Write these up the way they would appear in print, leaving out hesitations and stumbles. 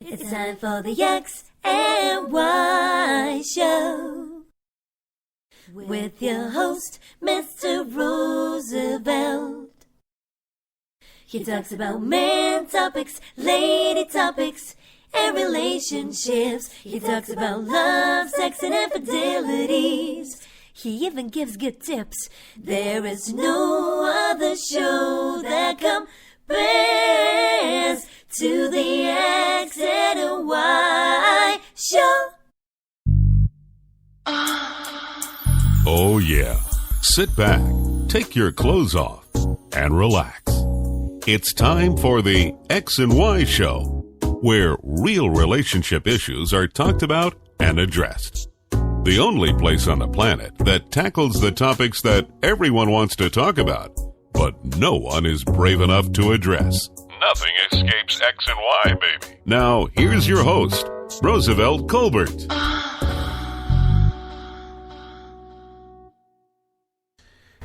It's time for the X and Y Show with your host, Mr. Roosevelt. He talks about man topics, lady topics, and relationships. He talks about love, sex, and infidelities. He even gives good tips. There is no other show that compares to the X and Y Show. Oh yeah. Sit back, take your clothes off, and relax. It's time for the X and Y Show, where real relationship issues are talked about and addressed. The only place on the planet that tackles the topics that everyone wants to talk about, but no one is brave enough to address. Nothing escapes X and Y, baby. Now, here's your host, Roosevelt Colbert.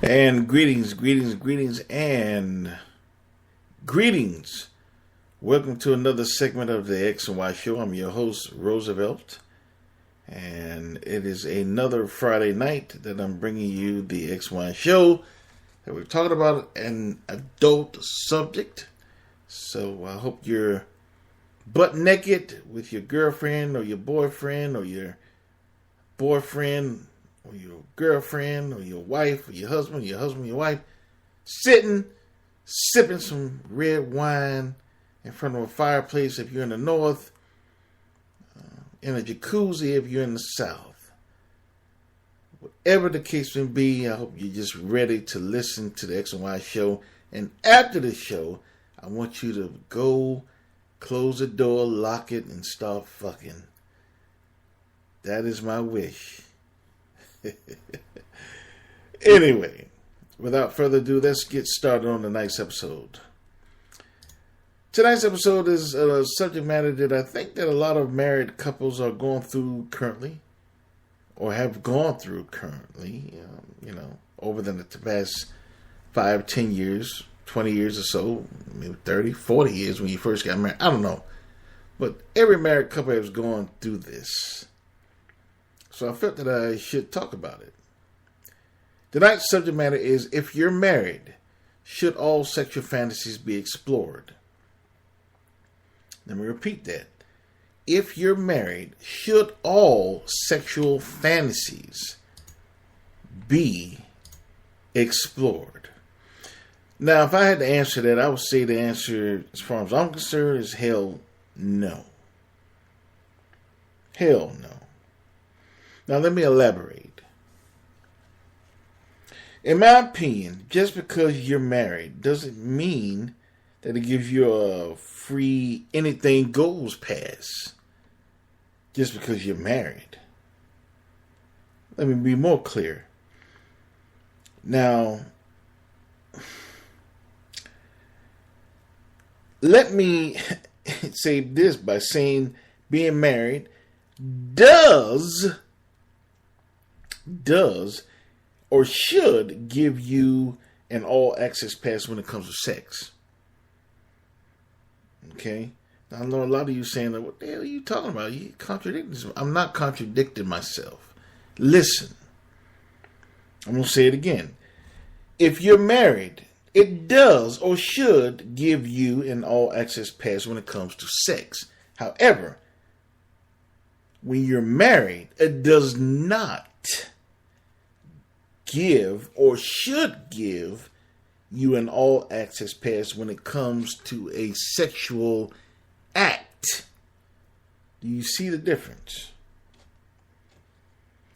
And greetings. Welcome to another segment of the X and Y Show. I'm your host, Roosevelt. And it is another Friday night that I'm bringing you the X and Y Show. That we're talking about an adult subject. So I hope you're butt naked with your girlfriend or your boyfriend or your boyfriend or your girlfriend or your wife or your husband, your wife, sitting, sipping some red wine in front of a fireplace if you're in the north, in a jacuzzi if you're in the south. Whatever the case may be, I hope you're just ready to listen to the X and Y Show. And after the show, I want you to go, close the door, lock it, and start fucking. That is my wish. Anyway, without further ado, let's get started on tonight's episode. Tonight's episode is a subject matter that I think that a lot of married couples are going through currently, or have gone through currently, over the past 5, 10 years, 20 years or so, maybe 30, 40 years when you first got married. I don't know. But every married couple has gone through this. So I felt that I should talk about it. Tonight's subject matter is, if you're married, should all sexual fantasies be explored? Let me repeat that. If you're married, should all sexual fantasies be explored? Now, if I had to answer that, I would say the answer, as far as I'm concerned, is hell no. Hell no. Now, let me elaborate. In my opinion, just because you're married doesn't mean that it gives you a free anything goes pass just because you're married. Let me be more clear. Now, let me say this by saying being married does or should give you an all-access pass when it comes to sex. Okay? Now, I know a lot of you saying, what the hell are you talking about? You contradicting this. I'm not contradicting myself. Listen. I'm going to say it again. If you're married, it does or should give you an all-access pass when it comes to sex. However, when you're married, it does not give or should give you an all-access pass when it comes to a sexual act. Do you see the difference?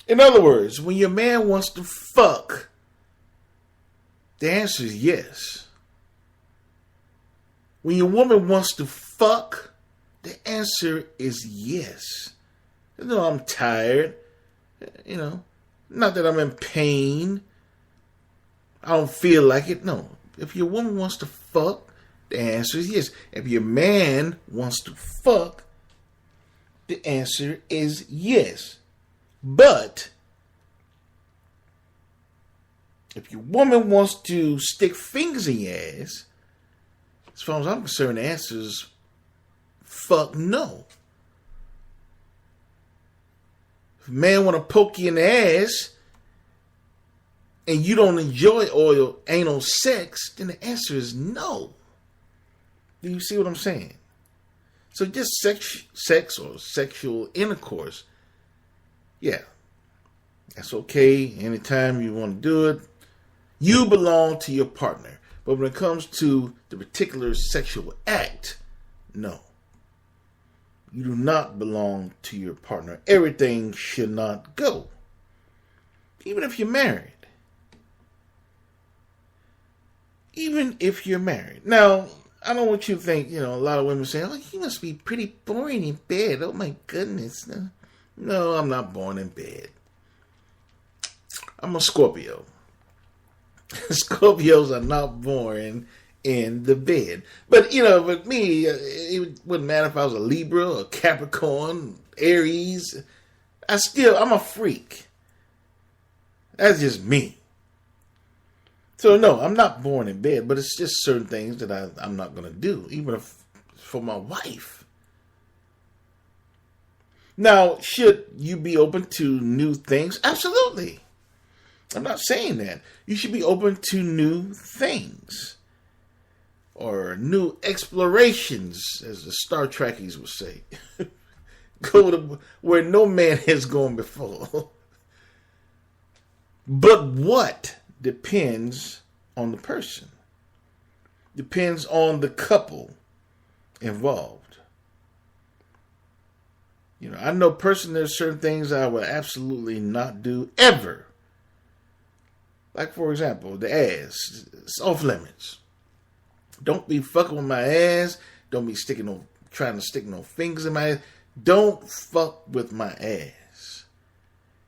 In other words, when your man wants to fuck, the answer is yes. When your woman wants to fuck, the answer is yes. No, I'm tired. Not that I'm in pain. I don't feel like it. No. If your woman wants to fuck, the answer is yes. If your man wants to fuck, the answer is yes. But if your woman wants to stick fingers in your ass, as far as I'm concerned, the answer is fuck no. If a man want to poke you in the ass and you don't enjoy anal sex, then the answer is no. Do you see what I'm saying? So just sex or sexual intercourse, yeah, that's okay. Anytime you want to do it, you belong to your partner. But when it comes to the particular sexual act, no. You do not belong to your partner. Everything should not go. Even if you're married. Even if you're married. Now, I don't want you to think, a lot of women say, oh, you must be pretty boring in bed. Oh, my goodness. No, I'm not born in bed. I'm a Scorpio. Scorpios are not born in the bed. But, with me, it wouldn't matter if I was a Libra, a Capricorn, Aries. I'm a freak. That's just me. So, no, I'm not born in bed, but it's just certain things that I'm not going to do, even if for my wife. Now, should you be open to new things? Absolutely. I'm not saying that. You should be open to new things. Or new explorations, as the Star Trekkies would say. Go to where no man has gone before. But what depends on the person. Depends on the couple involved. I know personally there's certain things I would absolutely not do ever. Like, for example, the ass. It's off limits. Don't be fucking with my ass. Don't be trying to stick no fingers in my ass. Don't fuck with my ass.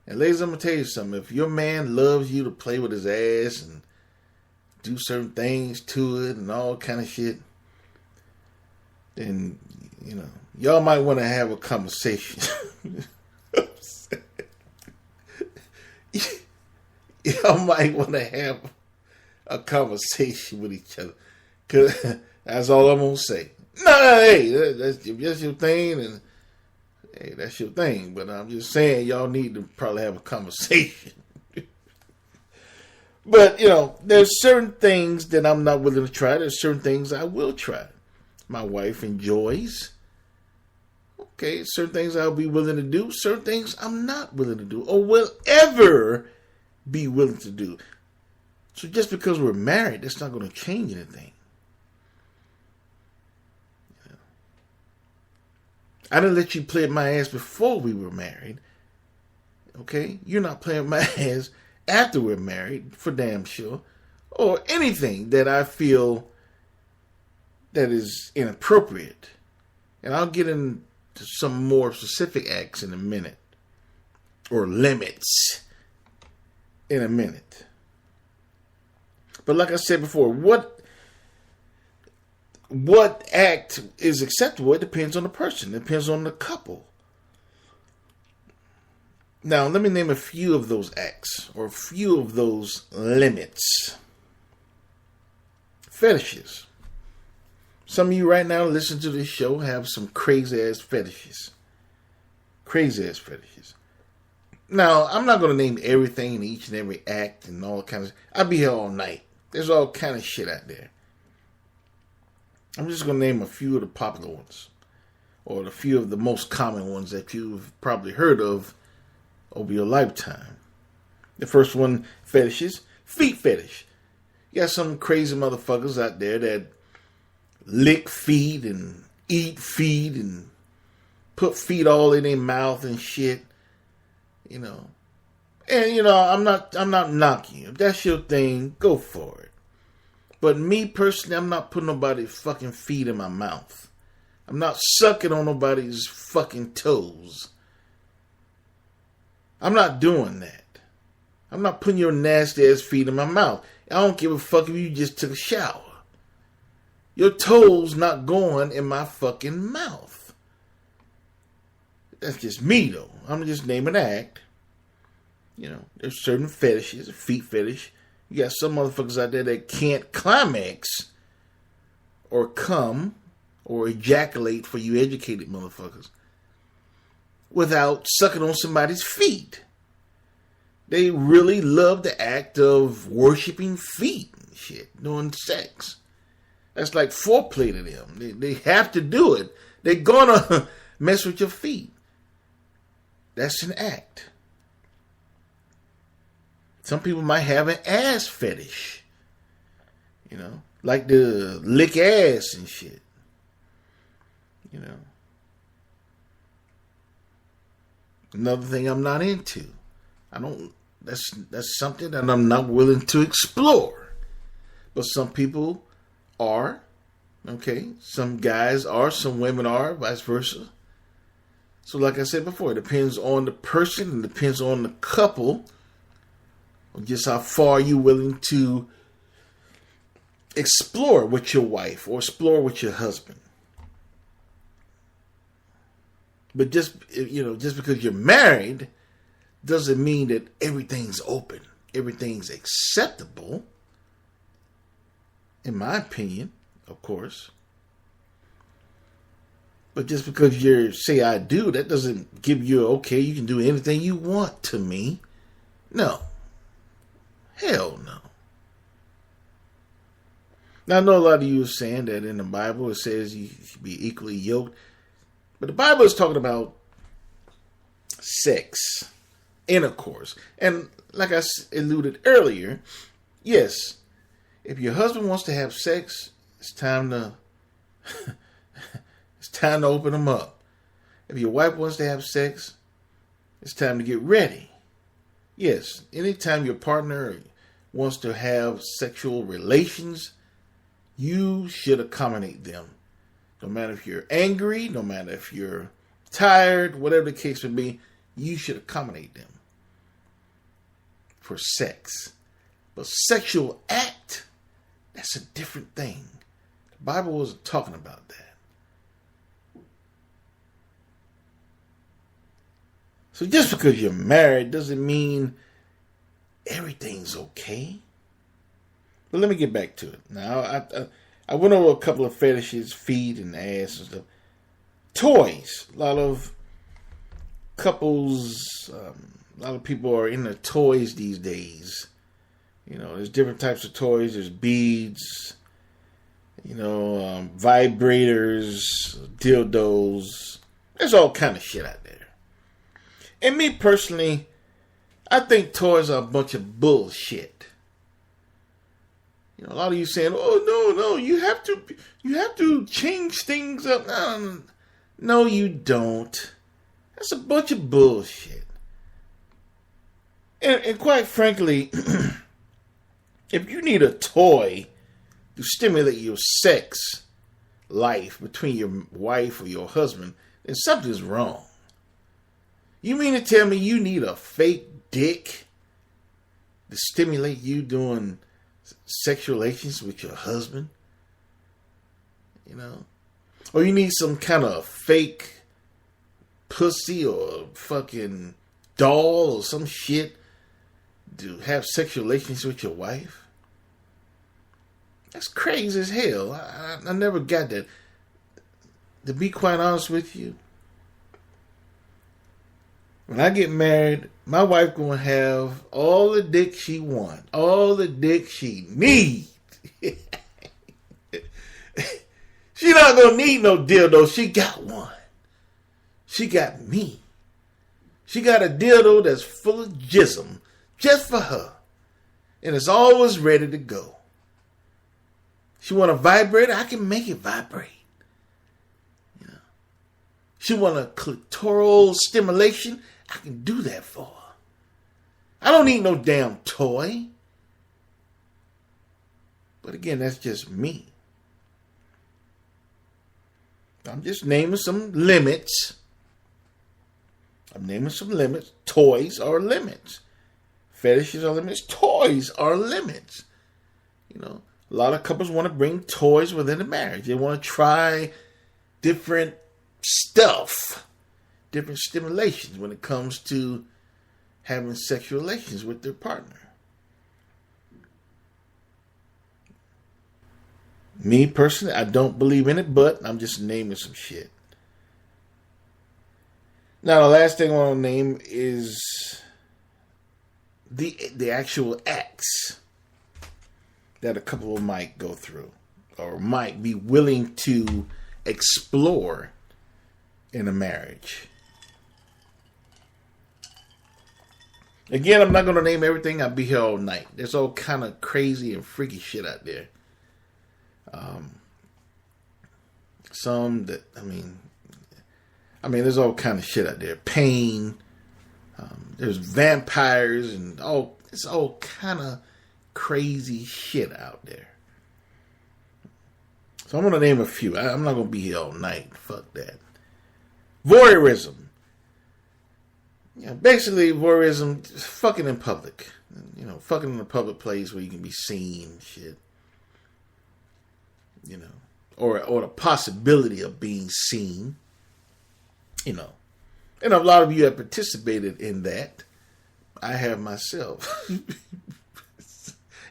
And ladies, I'm going to tell you something. If your man loves you to play with his ass and do certain things to it and all kind of shit, then, y'all might want to have a conversation. Y'all might want to have a conversation with each other. Because that's all I'm going to say. No, hey, if that's your thing, then hey, that's your thing. But I'm just saying y'all need to probably have a conversation. But, there's certain things that I'm not willing to try. There's certain things I will try. My wife enjoys. Okay, certain things I'll be willing to do. Certain things I'm not willing to do or will ever be willing to do. So just because we're married, that's not going to change anything. I didn't let you play my ass before we were married. Okay? You're not playing my ass after we're married, for damn sure. Or anything that I feel that is inappropriate. And I'll get into some more specific acts in a minute. Or limits in a minute. But like I said before, what act is acceptable? It depends on the person. It depends on the couple. Now, let me name a few of those acts or a few of those limits. Fetishes. Some of you right now listening to this show have some crazy ass fetishes. Crazy ass fetishes. Now, I'm not going to name everything in each and every act and all kinds of... I'll be here all night. There's all kind of shit out there. I'm just going to name a few of the popular ones. Or a few of the most common ones that you've probably heard of over your lifetime. The first one, fetishes. Feet fetish. You got some crazy motherfuckers out there that lick feet and eat feet and put feet all in their mouth and shit. And I'm not knocking you. If that's your thing, go for it. But me personally, I'm not putting nobody's fucking feet in my mouth. I'm not sucking on nobody's fucking toes. I'm not doing that. I'm not putting your nasty ass feet in my mouth. I don't give a fuck if you just took a shower. Your toes not going in my fucking mouth. That's just me though. I'm just naming an act. There's certain fetishes, a feet fetish. You got some motherfuckers out there that can't climax or come or ejaculate for you educated motherfuckers, without sucking on somebody's feet. They really love the act of worshiping feet and shit, doing sex. That's like foreplay to them. They have to do it. They're gonna mess with your feet. That's an act. Some people might have an ass fetish. You know, like to lick ass and shit. You know. Another thing I'm not into. That's something that I'm not willing to explore. But some people are. Okay. Some guys are, some women are, vice versa. So like I said before, it depends on the person and depends on the couple. Just how far you're willing to explore with your wife or explore with your husband. But just because you're married doesn't mean that everything's open, everything's acceptable. In my opinion, of course. But just because you say I do, that doesn't give you okay, you can do anything you want to me. No. Hell no. Now, I know a lot of you are saying that in the Bible it says you should be equally yoked. But the Bible is talking about sex, intercourse. And like I alluded earlier, yes, if your husband wants to have sex, it's time to open them up. If your wife wants to have sex, it's time to get ready. Yes, anytime your partner wants to have sexual relations, you should accommodate them. No matter if you're angry, no matter if you're tired, whatever the case may be, you should accommodate them for sex. But sexual act, that's a different thing. The Bible wasn't talking about that. So just because you're married doesn't mean everything's okay. But let me get back to it. Now, I went over a couple of fetishes, feet and ass and stuff. Toys. A lot of couples, a lot of people are into toys these days. You know, there's different types of toys. There's beads, vibrators, dildos. There's all kind of shit out there. And me personally, I think toys are a bunch of bullshit. A lot of you saying, "Oh no, you have to change things up." No, you don't. That's a bunch of bullshit. And quite frankly, if you need a toy to stimulate your sex life between your wife or your husband, then something's wrong. You mean to tell me you need a fake dick to stimulate you doing sexual relations with your husband? Or you need some kind of fake pussy or fucking doll or some shit to have sexual relations with your wife? That's crazy as hell. I never got that. To be quite honest with you, when I get married, my wife gonna have all the dick she wants, all the dick she needs. She not gonna need no dildo. She got one. She got me. She got a dildo that's full of jism just for her, and it's always ready to go. She want a vibrator? I can make it vibrate. She want a clitoral stimulation? I can do that for her. I don't need no damn toy. But again, that's just me. I'm just naming some limits. Toys are limits. Fetishes are limits. Toys are limits. A lot of couples want to bring toys within the marriage. They want to try different stuff, different stimulations when it comes to having sexual relations with their partner. Me personally, I don't believe in it, but I'm just naming some shit. Now, the last thing I want to name is the actual acts that a couple might go through or might be willing to explore in a marriage. Again, I'm not going to name everything. I'll be here all night. There's all kind of crazy and freaky shit out there. Some that, I mean, there's all kind of shit out there. Pain. There's vampires and it's all kind of crazy shit out there. So I'm going to name a few. I'm not going to be here all night. Fuck that. Voyeurism. Yeah, basically voyeurism, fucking in public. You know, fucking in a public place where you can be seen and shit. You know, or the possibility of being seen. You know, and a lot of you have participated in that. I have myself.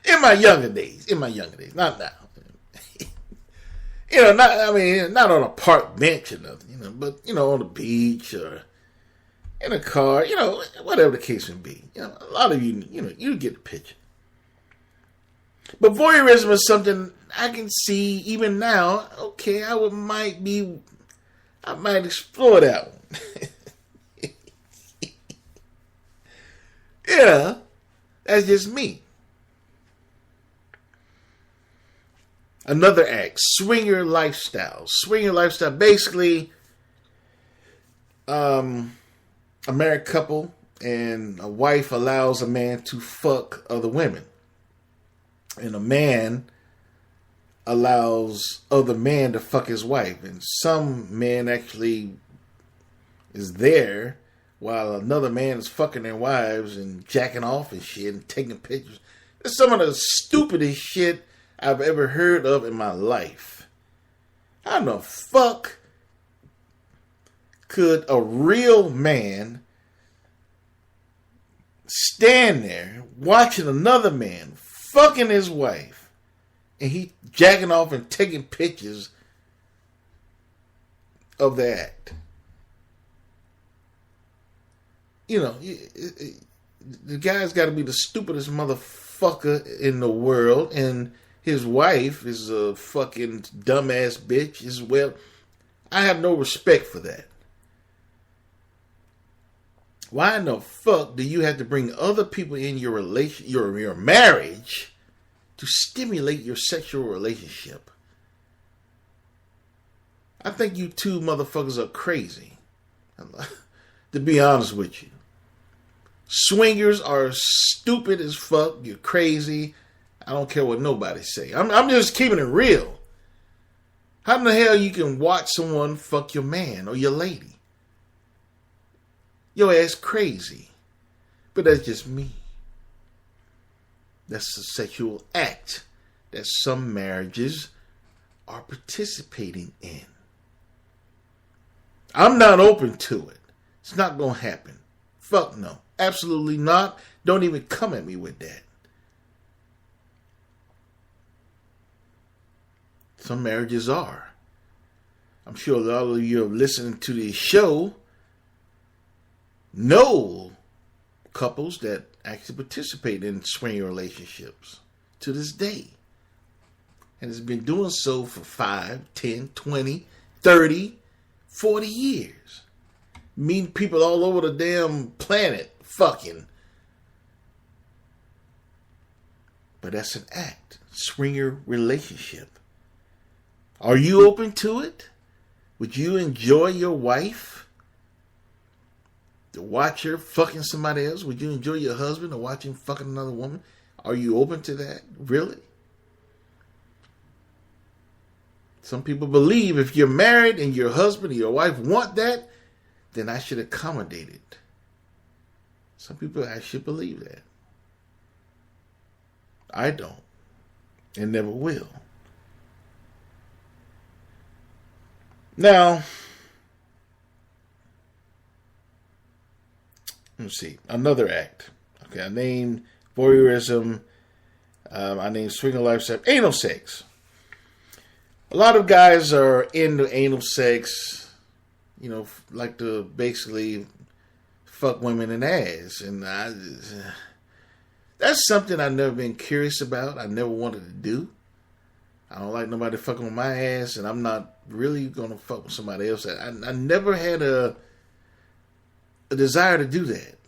In my younger days, not now. You know, not on a park bench or nothing, you know, but, you know, on the beach or in a car, you know, whatever the case may be. You know, a lot of you, you know, you get the picture. But voyeurism is something I can see even now. Okay, I might explore that one. Yeah, that's just me. Another act, swinger lifestyle. Swinger lifestyle, basically, a married couple and a wife allows a man to fuck other women. And a man allows other men to fuck his wife. And some men actually is there while another man is fucking their wives and jacking off and shit and taking pictures. It's some of the stupidest shit I've ever heard of in my life. How the fuck could a real man stand there watching another man fucking his wife and he jacking off and taking pictures of the act? You know, the guy's got to be the stupidest motherfucker in the world, and his wife is a fucking dumbass bitch as well. I have no respect for that. Why in the fuck do you have to bring other people in your your marriage to stimulate your sexual relationship? I think you two motherfuckers are crazy. To be honest with you. Swingers are stupid as fuck. You're crazy. I don't care what nobody say. I'm just keeping it real. How in the hell you can watch someone fuck your man or your lady? Your ass crazy. But that's just me. That's a sexual act that some marriages are participating in. I'm not open to it. It's not going to happen. Fuck no. Absolutely not. Don't even come at me with that. Some marriages are. I'm sure a lot of you are listening to this show know couples that actually participate in swinging relationships to this day. And has been doing so for 5, 10, 20, 30, 40 years. Meeting people all over the damn planet fucking. But that's an act. Swinger relationship. Are you open to it? Would you enjoy your wife to watch her fucking somebody else? Would you enjoy your husband to watch him fucking another woman? Are you open to that? Really? Some people believe if you're married and your husband or your wife want that, then I should accommodate it. Some people actually believe that. I don't. And never will. Now, let's see. Another act. Okay, I named voyeurism. I named swinging lifestyle. Anal sex. A lot of guys are into anal sex, like to basically fuck women in the ass. And that's something I've never been curious about. I never wanted to do. I don't like nobody fucking with my ass, and I'm not really going to fuck with somebody else. I never had a desire to do that.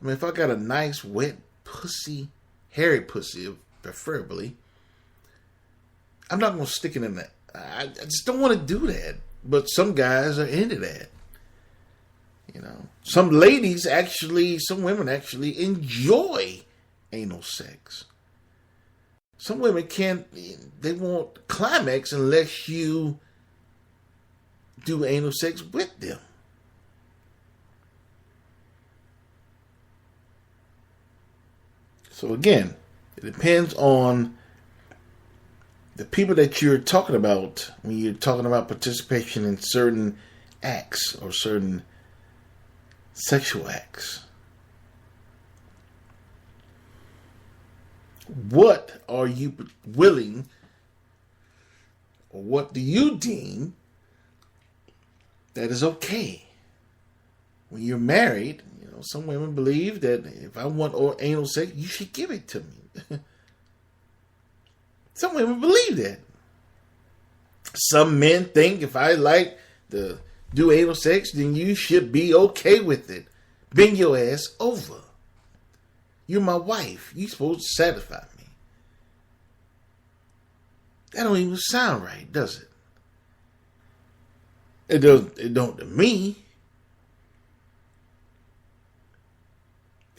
I mean, if I got a nice, wet pussy, hairy pussy, preferably, I'm not going to stick it in that. I just don't want to do that. But some guys are into that. Some women actually enjoy anal sex. Some women they won't climax unless you do anal sex with them. So again, it depends on the people that you're talking about when you're talking about participation in certain acts or certain sexual acts. What are you willing, or what do you deem that is okay? When you're married, some women believe that if I want anal sex, you should give it to me. Some women believe that. Some men think if I like to do anal sex, then you should be okay with it. Bend your ass over. You're my wife. You're supposed to satisfy me. That don't even sound right, does it? It don't to me.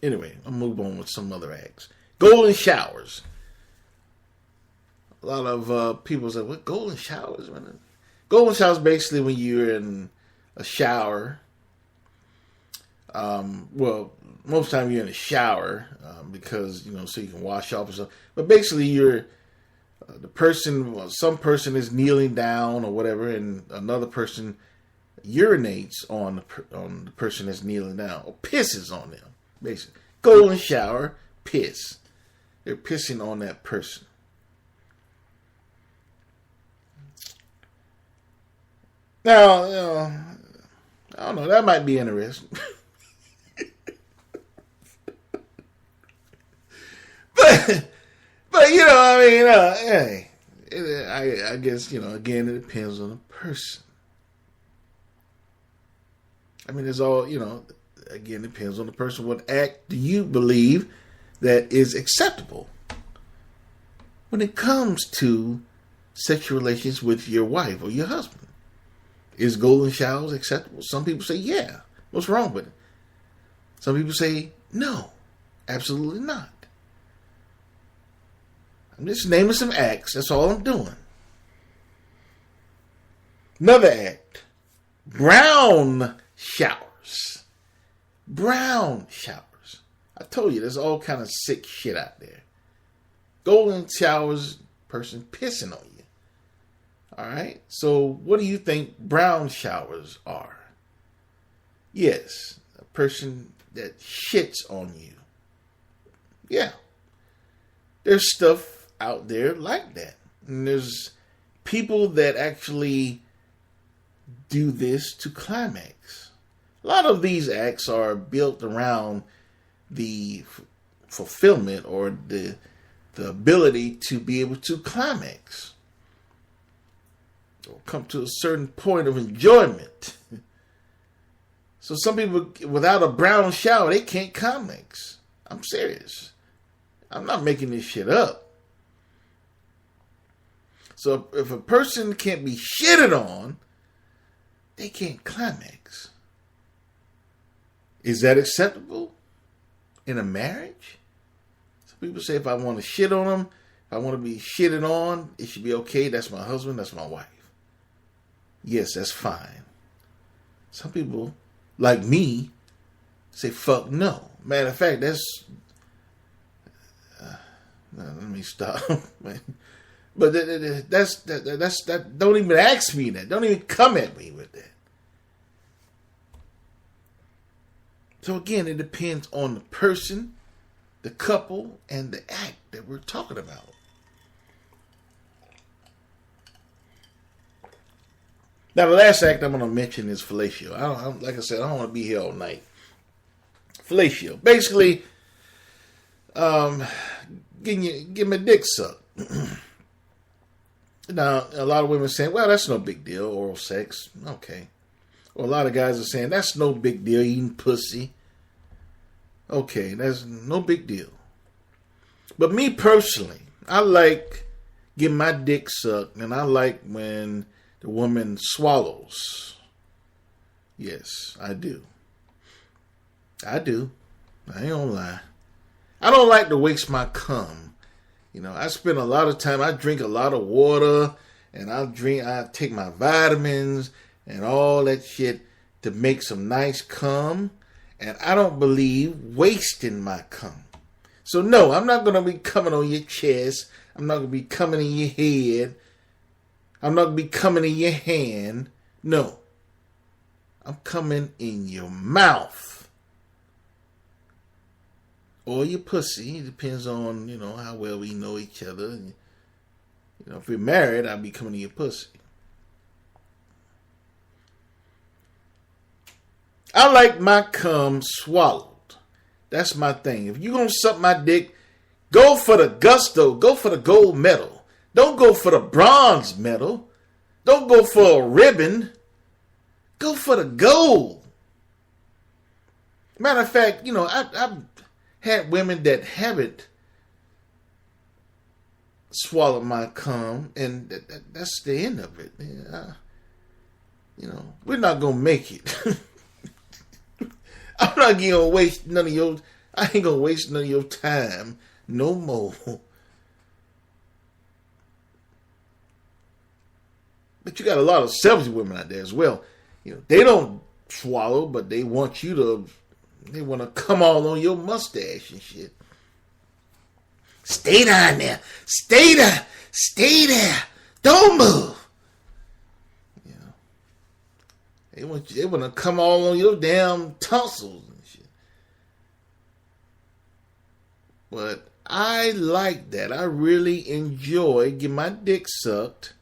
Anyway, I'll move on with some other acts. Golden showers. A lot of people say, what golden showers? Golden showers basically when you're in a shower. Well, most of the time you're in a shower because, so you can wash off or something. But basically you're some person is kneeling down or whatever, and another person urinates on the person that's kneeling down or pisses on them. Basically, golden shower, piss. They're pissing on that person. Now, I don't know. That might be interesting. But hey, I guess, again, it depends on the person. I mean, it's all, again, it depends on the person. What act do you believe that is acceptable when it comes to sexual relations with your wife or your husband? Is golden showers acceptable? Some people say, yeah. What's wrong with it? Some people say, no, absolutely not. I'm just naming some acts. That's all I'm doing. Another act. Brown showers. Brown showers. I told you, there's all kind of sick shit out there. Golden showers, person pissing on you. Alright? So, what do you think brown showers are? Yes, a person that shits on you. Yeah. There's stuff out there like that. And there's people that actually do this to climax. A lot of these acts are built around the fulfillment or the ability to be able to climax or come to a certain point of enjoyment. So some people, without a brown shower, they can't climax. I'm serious. I'm not making this shit up. So if a person can't be shitted on, they can't climax. Is that acceptable in a marriage? Some people say if I want to shit on them, if I want to be shitted on, it should be okay. That's my husband, that's my wife. Yes, that's fine. Some people, like me, say fuck no. Matter of fact, that's... let me stop. But that. Don't even ask me that. Don't even come at me with that. So again, it depends on the person, the couple, and the act that we're talking about. Now, the last act I'm going to mention is fellatio. Like I said, I don't want to be here all night. Fellatio. Basically, give me a dick suck. Now, a lot of women are saying, well, that's no big deal, oral sex. Okay. Or a lot of guys are saying, that's no big deal, eating pussy. Okay, that's no big deal. But me personally, I like getting my dick sucked, and I like when the woman swallows. Yes, I do. I do. I ain't gonna lie. I don't like to waste my cum. You know, I spend a lot of time, I drink a lot of water, and I take my vitamins and all that shit to make some nice cum, and I don't believe wasting my cum. So no, I'm not going to be coming on your chest. I'm not going to be coming in your head. I'm not going to be coming in your hand. No. I'm coming in your mouth. Or your pussy. It depends on, how well we know each other. If we're married, I'll be coming in your pussy. I like my cum swallowed. That's my thing. If you're going to suck my dick, go for the gusto. Go for the gold medal. Don't go for the bronze medal. Don't go for a ribbon. Go for the gold. Matter of fact, I've had women that haven't swallowed my cum, and that's the end of it. We're not going to make it. I'm not gonna waste none of your. I ain't gonna waste none of your time no more. But you got a lot of selfish women out there as well. They don't swallow, but they want you to. They want to come all on your mustache and shit. Stay down there. Stay there. Stay there. Don't move. They want to come all on your damn tonsils and shit. But I like that. I really enjoy getting my dick sucked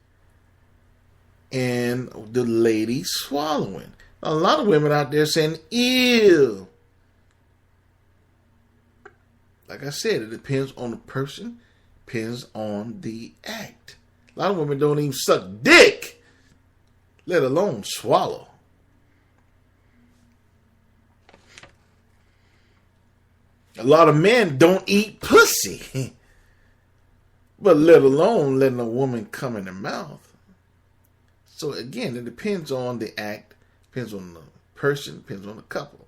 and the lady swallowing. A lot of women out there saying, ew. Like I said, it depends on the person. Depends on the act. A lot of women don't even suck dick, let alone swallow. A lot of men don't eat pussy, but let alone letting a woman come in their mouth. So again, it depends on the act, depends on the person, depends on the couple.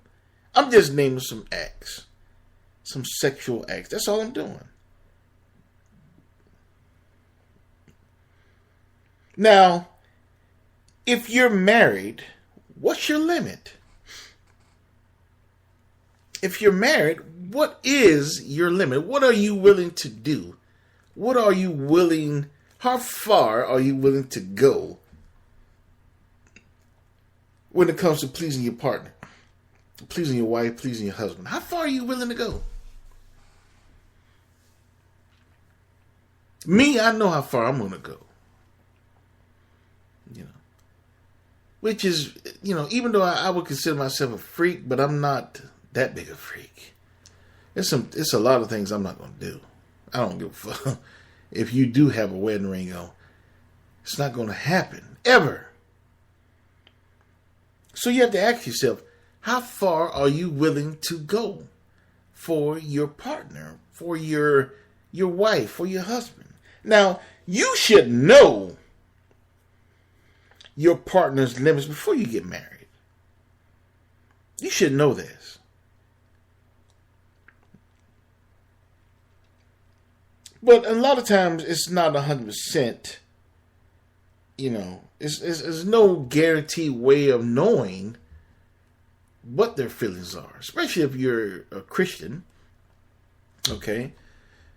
I'm just naming some acts, some sexual acts. That's all I'm doing. Now, if you're married, what's your limit? If you're married, what is your limit? What are you willing to do? How far are you willing to go when it comes to pleasing your partner, pleasing your wife, pleasing your husband? How far are you willing to go? Me, I know how far I'm going to go. Which is, even though I would consider myself a freak, but I'm not that big a freak. It's a lot of things I'm not going to do. I don't give a fuck. If you do have a wedding ring on, it's not going to happen. Ever. So you have to ask yourself, how far are you willing to go for your partner, for your wife, for your husband? Now, you should know your partner's limits before you get married. You should know this. But a lot of times it's not 100%, it's no guaranteed way of knowing what their feelings are, especially if you're a Christian, okay,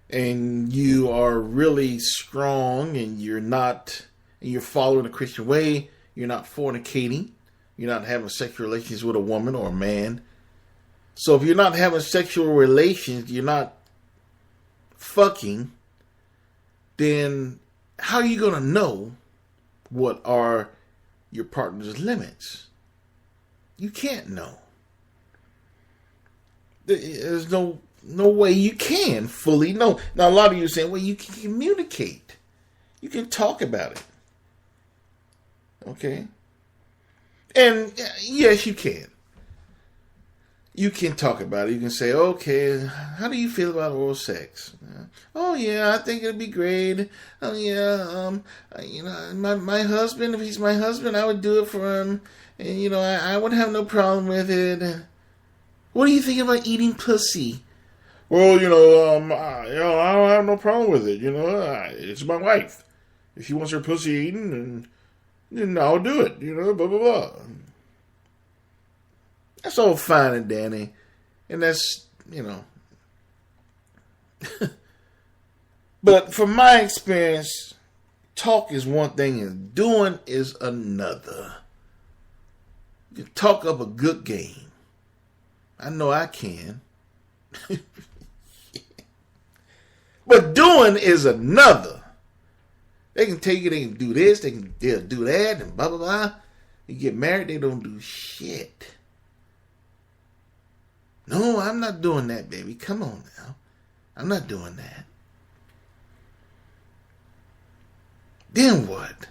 and you are really strong and you're following the Christian way, you're not fornicating, you're not having sexual relations with a woman or a man. So if you're not having sexual relations, you're not fucking, then how are you going to know what are your partner's limits. You can't know. There's no way you can fully know. Now, a lot of you are saying, well, you can communicate. You can talk about it. Okay? And yes, you can. You can talk about it. You can say, okay, how do you feel about oral sex? Oh, yeah, I think it'd be great. Oh, yeah, my husband, if he's my husband, I would do it for him. And, I would have no problem with it. What are you thinking about eating pussy? Well, I don't have no problem with it. It's my wife. If she wants her pussy eaten, then I'll do it. Blah, blah, blah. That's all fine and dandy. And that's, But from my experience, talk is one thing and doing is another. You can talk up a good game. I know I can. But doing is another. They can tell you they can do this, they'll do that, and blah, blah, blah. You get married, they don't do shit. No, I'm not doing that, baby. Come on now. I'm not doing that. Then what?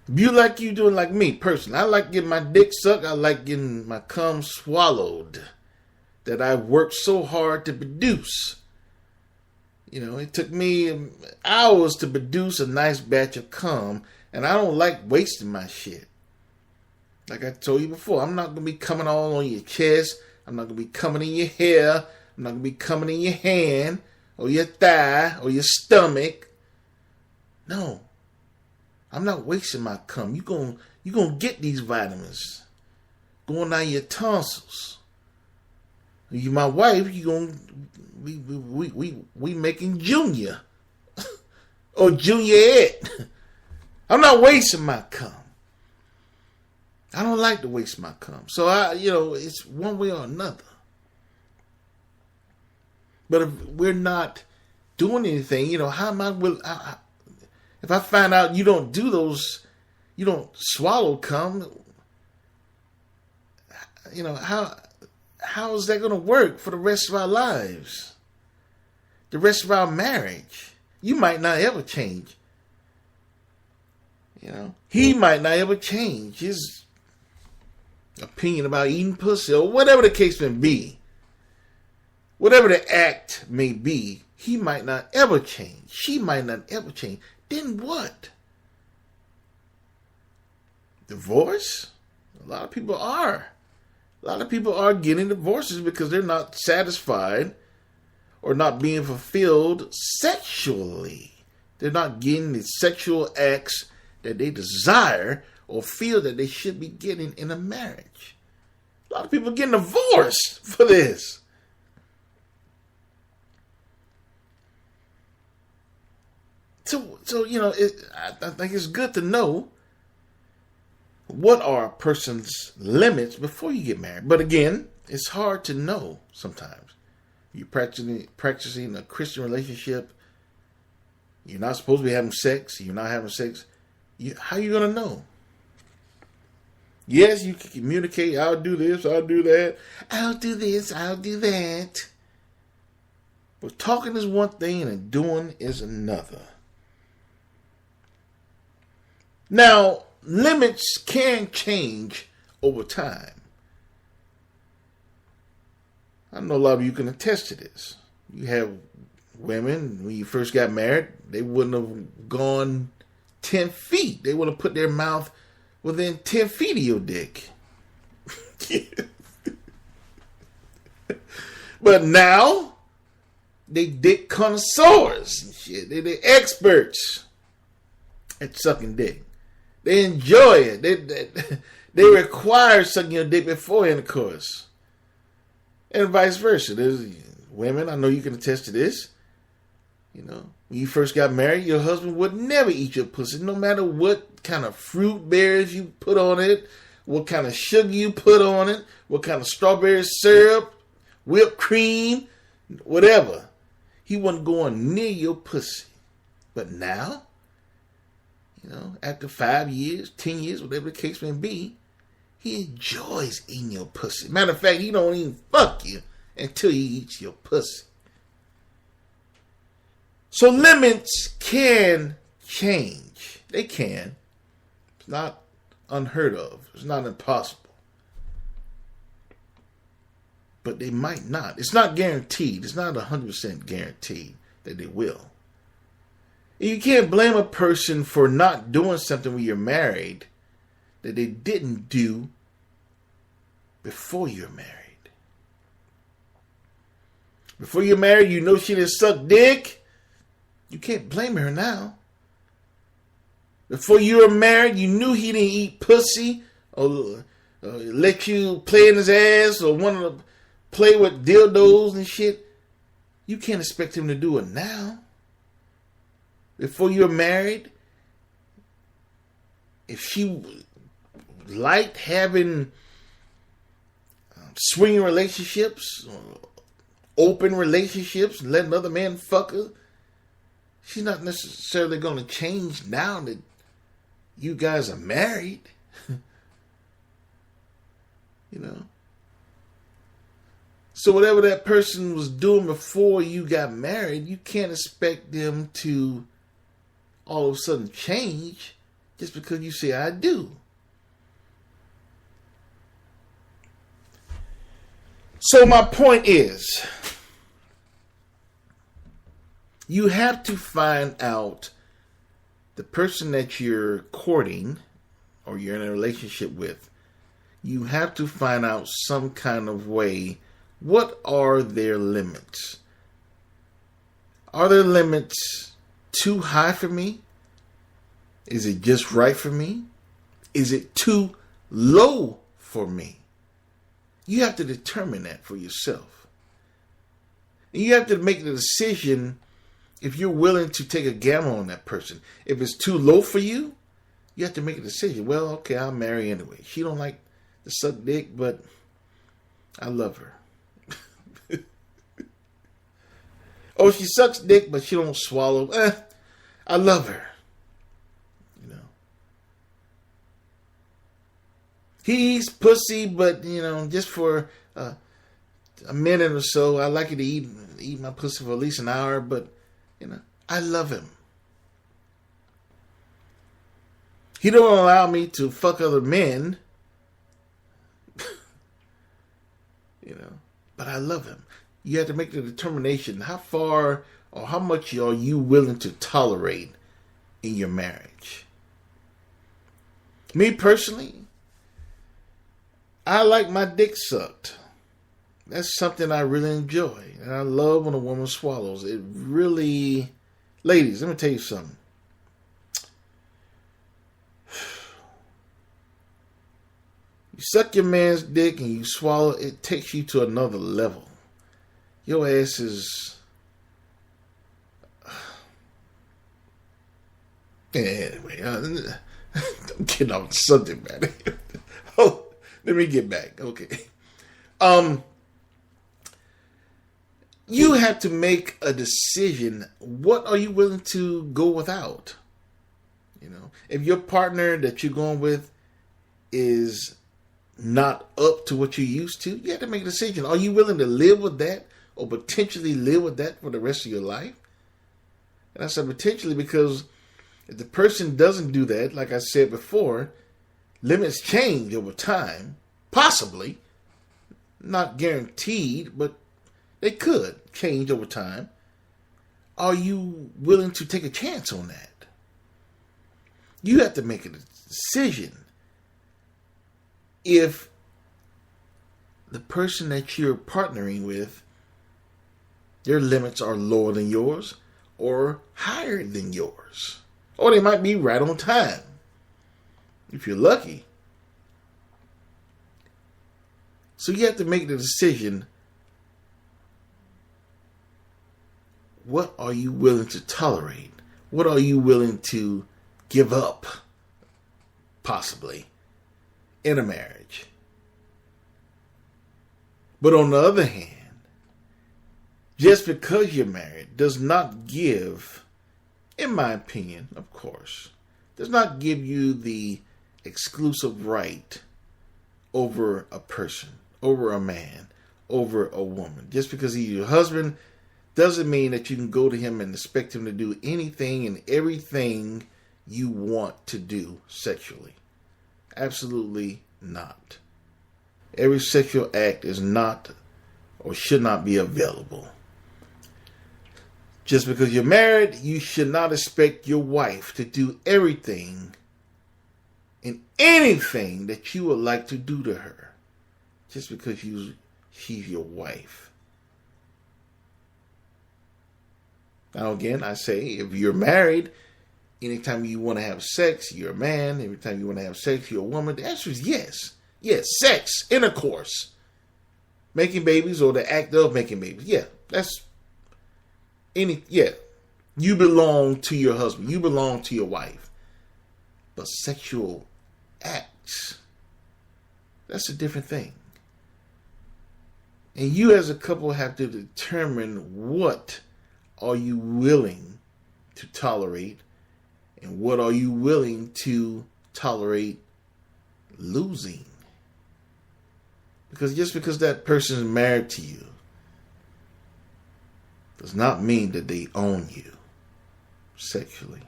You doing like me, personally. I like getting my dick sucked. I like getting my cum swallowed that I worked so hard to produce. It took me hours to produce a nice batch of cum, and I don't like wasting my shit. Like I told you before, I'm not going to be coming all on your chest. I'm not going to be coming in your hair. I'm not going to be coming in your hand or your thigh or your stomach. No. I'm not wasting my cum. You gonna get these vitamins going down your tonsils. You my wife, we making junior or junior ed. I'm not wasting my cum. I don't like to waste my cum. So it's one way or another. But if we're not doing anything, how am I if I find out you don't do those, you don't swallow cum, how is that going to work for the rest of our lives? The rest of our marriage? You might not ever change. He might not ever change his opinion about eating pussy or whatever the case may be. Whatever the act may be, he might not ever change. She might not ever change. Then what? Divorce? A lot of people are. A lot of people are getting divorces because they're not satisfied or not being fulfilled sexually. They're not getting the sexual acts that they desire or feel that they should be getting in a marriage. A lot of people are getting divorced for this. So I think it's good to know what are a person's limits before you get married. But again, it's hard to know sometimes. You're practicing a Christian relationship. You're not supposed to be having sex. You're not having sex. How are you going to know? Yes, you can communicate. I'll do this. I'll do that. I'll do this. I'll do that. But talking is one thing and doing is another. Now, limits can change over time. I know a lot of you can attest to this. You have women, when you first got married, they wouldn't have gone 10 feet. They would have put their mouth within 10 feet of your dick. But now, they dick connoisseurs and shit. They're experts at sucking dick. They enjoy it. They require sucking your dick before intercourse. And vice versa. There's women, I know you can attest to this. When you first got married, your husband would never eat your pussy, no matter what kind of fruit berries you put on it, what kind of sugar you put on it, what kind of strawberry syrup, whipped cream, whatever. He wasn't going near your pussy. But now, After 5 years, 10 years, whatever the case may be, he enjoys eating your pussy. Matter of fact, he don't even fuck you until he eats your pussy. So limits can change. They can. It's not unheard of. It's not impossible. But they might not. It's not guaranteed. It's not 100% guaranteed that they will. And you can't blame a person for not doing something when you're married that they didn't do before you're married. Before you're married, you know she didn't suck dick. You can't blame her now. Before you were married, you knew he didn't eat pussy or let you play in his ass or want to play with dildos and shit. You can't expect him to do it now. Before you're married, if she liked having swinging relationships, open relationships, letting other men fuck her, she's not necessarily going to change now that you guys are married. So whatever that person was doing before you got married, you can't expect them to all of a sudden change just because you say I do. So my point is, you have to find out the person that you're courting or you're in a relationship with. You have to find out some kind of way. What are their limits? Are their limits too high for me? Is it just right for me? Is it too low for me? You have to determine that for yourself. And you have to make the decision if you're willing to take a gamble on that person. If it's too low for you, you have to make a decision. Well, okay, I'll marry anyway. She don't like to suck dick, but I love her. Oh, she sucks dick, but she don't swallow. I love her. He eats pussy, but, just for a minute or so. I like you to eat my pussy for at least an hour, but, I love him. He don't allow me to fuck other men, but I love him. You have to make the determination how far or how much are you willing to tolerate in your marriage. Me personally, I like my dick sucked. That's something I really enjoy. And I love when a woman swallows. It really... Ladies, let me tell you something. You suck your man's dick and you swallow, it takes you to another level. Your ass is... Anyway, I'm getting off the subject, man. Oh, let me get back. Okay. You have to make a decision. What are you willing to go without? If your partner that you're going with is not up to what you're used to, you have to make a decision. Are you willing to live with that or potentially live with that for the rest of your life? And I said potentially because if the person doesn't do that, like I said before, limits change over time. Possibly. Not guaranteed, but they could change over time. Are you willing to take a chance on that? You have to make a decision. If the person that you're partnering with, their limits are lower than yours or higher than yours. Or they might be right on time, if you're lucky. So you have to make the decision. What are you willing to tolerate? What are you willing to give up, possibly, in a marriage? But on the other hand, just because you're married does not give, in my opinion, of course, does not give you the exclusive right over a person, over a man, over a woman. Just because he's your husband doesn't mean that you can go to him and expect him to do anything and everything you want to do sexually. Absolutely not. Every sexual act is not or should not be available. Just because you're married, you should not expect your wife to do everything and anything that you would like to do to her. Just because she's your wife. Now again, I say, if you're married, anytime you want to have sex, you're a man. Every time you want to have sex, you're a woman. The answer is yes. Yes, sex, intercourse, making babies or the act of making babies. Yeah, that's you belong to your husband. You belong to your wife. But sexual acts, that's a different thing. And you as a couple have to determine what are you willing to tolerate and what are you willing to tolerate losing. Because just because that person is married to you does not mean that they own you sexually.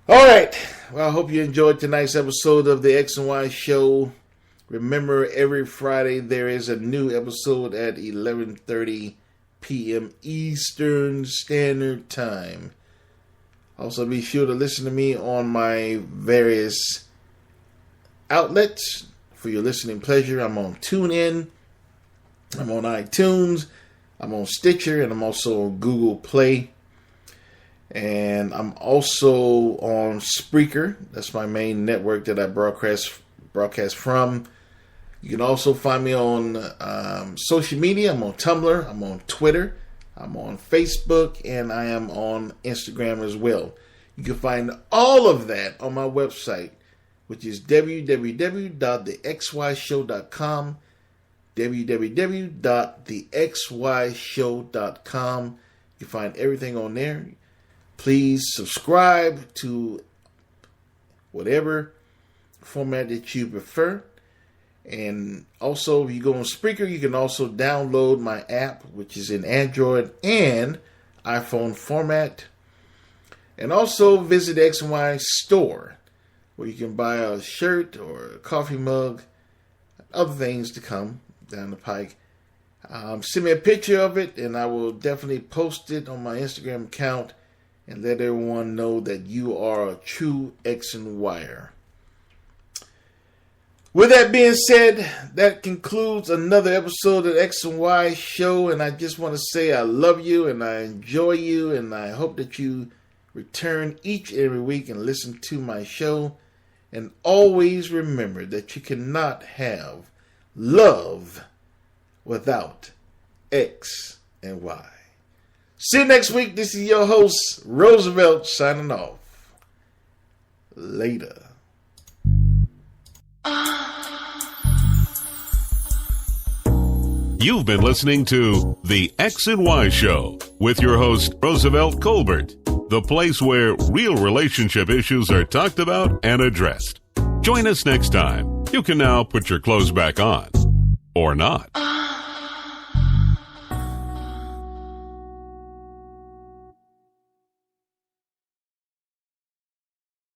All right. Well, I hope you enjoyed tonight's episode of the X and Y Show. Remember, every Friday there is a new episode at 11:30 p.m. Eastern Standard Time. Also, be sure to listen to me on my various outlets for your listening pleasure. I'm on TuneIn, I'm on iTunes, I'm on Stitcher, and I'm also on Google Play. And I'm also on Spreaker. That's my main network that I broadcast from. You can also find me on social media. I'm on Tumblr, I'm on Twitter, I'm on Facebook, and I am on Instagram as well. You can find all of that on my website, which is www.thexyshow.com, www.thexyshow.com. You can find everything on there. Please subscribe to whatever format that you prefer. And also, if you go on Spreaker, you can also download my app, which is in Android and iPhone format. And also visit the X and Y store, where you can buy a shirt or a coffee mug, other things to come down the pike. Send me a picture of it, and I will definitely post it on my Instagram account and let everyone know that you are a true X and Wyer. With that being said, that concludes another episode of the X and Y Show, and I just want to say I love you and I enjoy you, and I hope that you return each and every week and listen to my show. And always remember that you cannot have love without X and Y. See you next week. This is your host, Roosevelt, signing off. Later. You've been listening to The X and Y Show with your host, Roosevelt Colbert, the place where real relationship issues are talked about and addressed. Join us next time. You can now put your clothes back on. Or not.